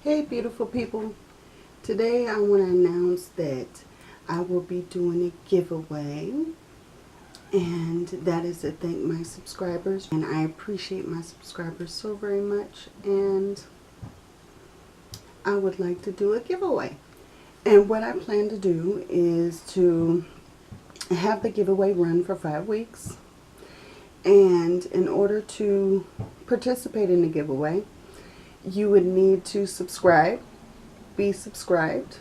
Hey beautiful people, today I want to announce that I will be doing a giveaway, and that is to thank my subscribers, and I appreciate my subscribers so very much, and I would like to do a giveaway. And what I plan to do is to have the giveaway run for 5 weeks, and in order to participate in the giveaway you would need to be subscribed,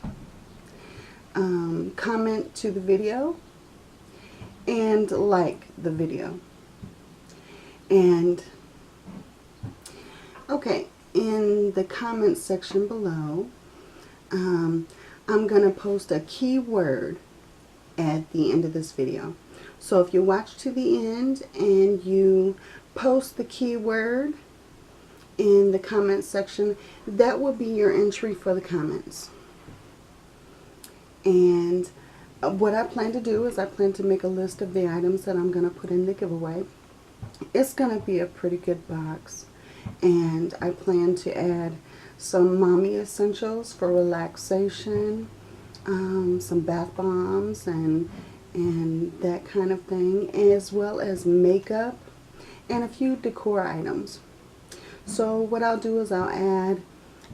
comment to the video, and like the video. And okay, in the comment section below, I'm going to post a keyword at the end of this video. So if you watch to the end and you post the keyword in the comment section, that will be your entry for the comments. And what I plan to do is I plan to make a list of the items that I'm going to put in the giveaway. It's going to be a pretty good box, and I plan to add some mommy essentials for relaxation, some bath bombs and that kind of thing, as well as makeup and a few decor items. So what I'll do is I'll add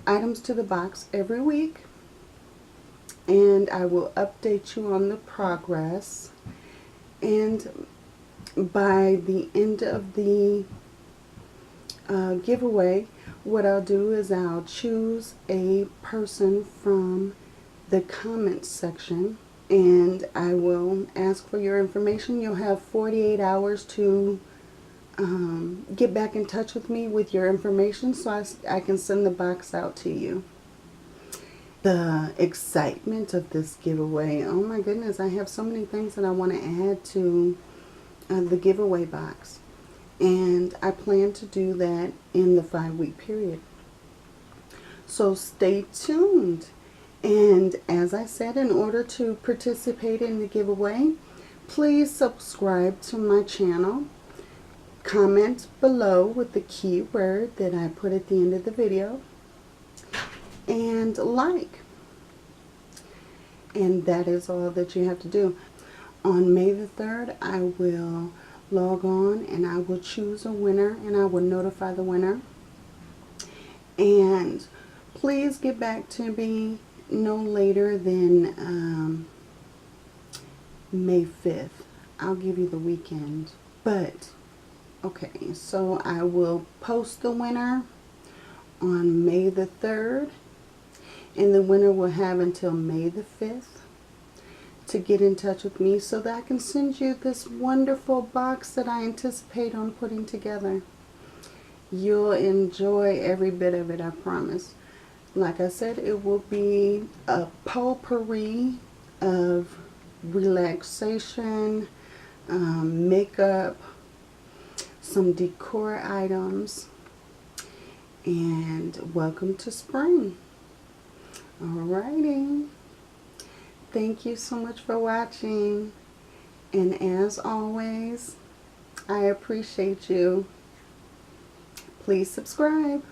items to the box every week, and I will update you on the progress. And by the end of the giveaway, what I'll do is I'll choose a person from the comments section, and I will ask for your information. You'll have 48 hours to get back in touch with me with your information so I can send the box out to you. The excitement of this giveaway, oh my goodness, I have so many things that I want to add to the giveaway box, and I plan to do that in the 5-week period. So stay tuned. And as I said, in order to participate in the giveaway, please subscribe to my channel. Comment below with the keyword that I put at the end of the video, and like. And that is all that you have to do. On May the 3rd, I will log on and I will choose a winner, and I will notify the winner. And please get back to me no later than May 5th. I'll give you the weekend. But okay, so I will post the winner on May the 3rd, and the winner will have until May the 5th to get in touch with me so that I can send you this wonderful box that I anticipate on putting together. You'll enjoy every bit of it, I promise. Like I said, it will be a potpourri of relaxation, makeup, some decor items, and welcome to spring. Alrighty. Thank you so much for watching, and as always, I appreciate you. Please subscribe.